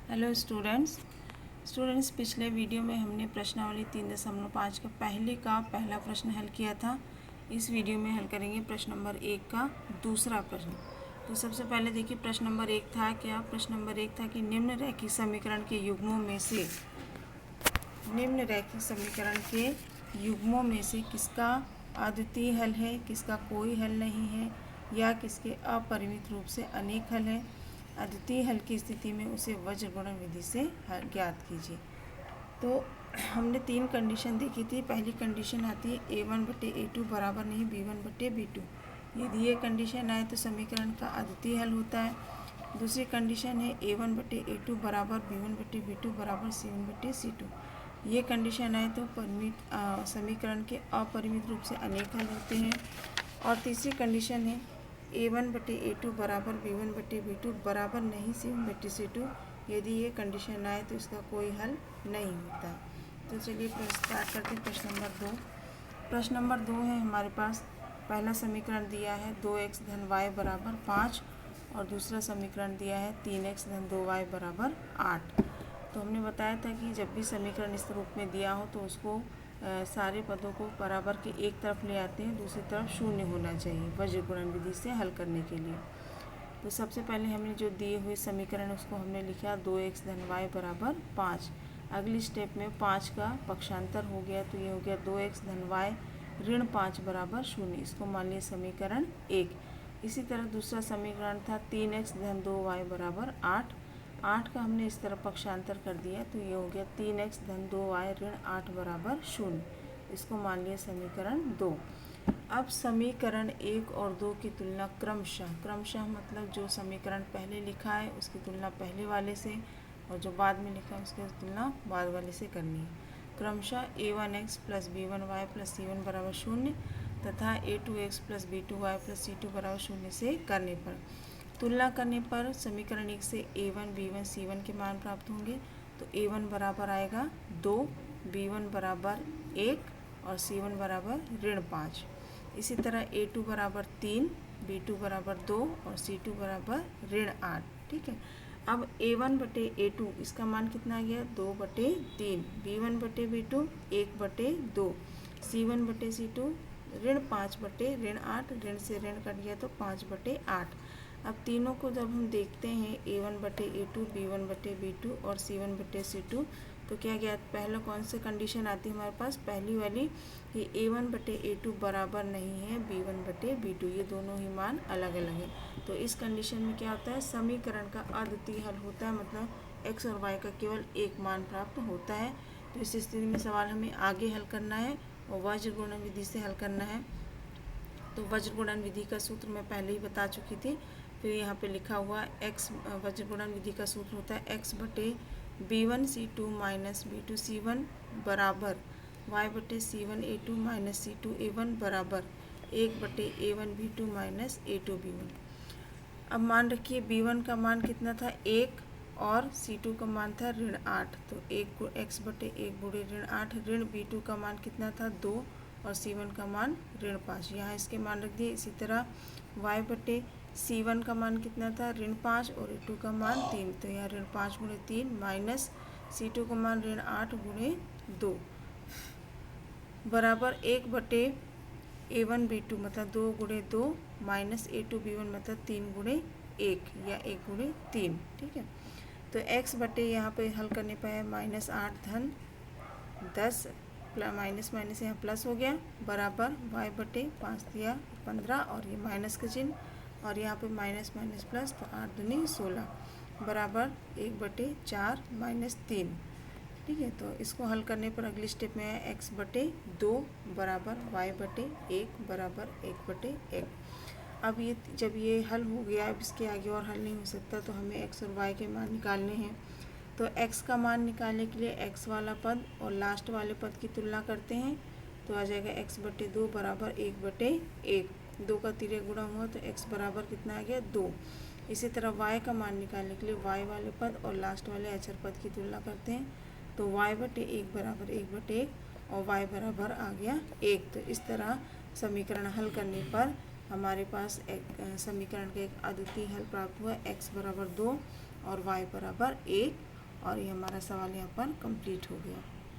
Hello students पिछले video में हमने प्रश्नावली 3.5 का पहला प्रश्न हल किया था। इस वीडियो में हल करेंगे प्रश्न नंबर 1 का दूसरा प्रश्न। तो सबसे पहले देखिए प्रश्न नंबर 1 था क्या। प्रश्न नंबर 1 था कि निम्न रैखिक समीकरण के युग्मों में से किसका अद्वितीय हल है, किसका कोई हल नहीं है, या किसके अपरिमित रूप से अनेक हल है। अद्वितीय हल की स्थिति में उसे वज्र गुणन विधि से ज्ञात कीजिए। तो हमने 3 कंडीशन देखी थी। पहली कंडीशन आती है a1/a2 बराबर नहीं b1/b2। यदि ये कंडीशन आए तो समीकरण का अद्वितीय हल होता है। दूसरी कंडीशन है a1/a2 बराबर b1/b2 बराबर c1/c2। ये कंडीशन आए तो समीकरण के अपरिमित रूप से अनेक हल होते हैं। और तीसरी कंडीशन है a1/a2 बराबर b1/b2 बराबर नहीं c1/c2। यदि ये कंडीशन आए तो इसका कोई हल नहीं होता। तो चलिए स्टार्ट करते हैं प्रश्न नंबर 2। प्रश्न नंबर 2 है हमारे पास। पहला समीकरण दिया है 2x धन y बराबर 5 और दूसरा समीकरण दिया है 3x धन 2y बराबर 8। तो हमने बताया था कि जब भी समीकरण इस रूप में दिया हो तो उसको सारे पदों को बराबर के एक तरफ ले आते हैं, दूसरी तरफ शून्य होना चाहिए वज्र गुणन विधि से हल करने के लिए। तो सबसे पहले हमने जो दिए हुए समीकरण उसको हमने लिखा 2x धन y बराबर 5। अगली स्टेप में 5 का पक्षांतर हो गया तो ये हो गया 2x धन y ऋण 5 बराबर 0। इसको मान लिया समीकरण 1। इसी तरह दूसरा समीकरण था 3x धन 2y बराबर 8। 8 का हमने इस तरह पक्षांतर कर दिया तो ये हो गया 3x धन 2y ऋण 8 बराबर 0। इसको मान लिया समीकरण 2। अब समीकरण 1 और 2 की तुलना क्रमशः मतलब जो समीकरण पहले लिखा है उसकी तुलना पहले वाले से और जो बाद में लिखा है उसकी तुलना बाद वाले से करनी है। क्रमशः a1x plus b1y plus c1 बराबर 0 तथा a2x plus b2y plus c2 बराबर 0 से करने पर तुलना करने पर समीकरण 1 से a1 b1 c1 के मान प्राप्त होंगे। तो a1 बराबर आएगा 2, b1 बराबर 1 और c1 बराबर ऋण 5। इसी तरह a2 बराबर 3, b2 बराबर 2 और c2 बराबर ऋण 8। ठीक है। अब a1/a2 इसका मान कितना आ गया 2/3, b1/b2 1/2, c1/c2 ऋण 5/8, ऋण से ऋण कट गया तो 5/8। अब तीनों को जब हम देखते हैं a1/a2, b1/b2 और c1/c2 तो क्या गया पहला कौन सी कंडीशन आती है हमारे पास, पहली वाली कि a1/a2 बराबर नहीं है b1/b2। ये दोनों ही मान अलग अलग हैं। तो इस कंडीशन में क्या होता है समीकरण का अद्वितीय हल होता है, मतलब x और y का केवल एक मान प्राप्त होता है। तो इस स्थिति में सवाल हमें आगे हल करना है और वज्र गुणन विधि से हल करना है। तो वज्र गुणन विधि का सूत्र मैं पहले ही बता चुकी थी। फिर यहाँ पे लिखा हुआ x वज्र गुणन विधि का सूत्र होता है x/b1c2 माइनस b2c1 बराबर y/c1a2 माइनस c2a1 बराबर 1/a1b2 माइनस a2b1। अब मान रखिए b1 का मान कितना था 1 और c2 का मान था ऋण 8। तो x/1 गुणे ऋण 8 ऋण b2 का मान कितना था 2 और c1 का मान ऋण 5। यहाँ इसके मान रख दिए। इसी तरह y/c1 का मान कितना था ऋण 5 और a2 का मान 3। तो यहाँ ऋण 5 गुणे 3 माइनस c2 का मान ऋण 8 गुणे 2 बराबर 1/a1b2 मतलब 2 गुणे 2 माइनस a2b1 मतलब 3 गुणे 1 या 1 गुणे 3। ठीक है। तो x/, यहाँ पे हल करने पर है -8 धन 10 माइनस माइनस यहाँ प्लस हो गया बराबर y/5 दिया 15 और ये माइनस का चिन्ह और यहाँ पे माइनस माइनस प्लस तो 8 दूनी 16 बराबर 1/4 माइनस 3। ठीक है। तो इसको हल करने पर अगली स्टेप में है x/2 बराबर y/1 बराबर 1/1। अब ये जब ये हल हो गया अब इसके आगे और हल नहीं हो सकता तो हमें x और y के मान निकालने हैं। तो x का मान निकालने के लिए x वाला पद और लास्ट वाले पद की तुलना करते हैं तो आ जाएगा x/2 बराबर 1/1। 2 का तिर्यक गुणा हुआ तो x बराबर कितना आ गया 2। इसी तरह y का मान निकालने के लिए y वाले पद और लास्ट वाले अचर पद की तुलना करते हैं तो y/1 बराबर 1/1 और y बराबर आ गया 1। तो इस तरह समीकरण हल करने पर हमारे पास एक समीकरण का एक अद्वितीय हल प्राप्त हुआ x बराबर 2 और y बराबर 1 और ये हमारा सवाल यहाँ पर कंप्लीट हो गया।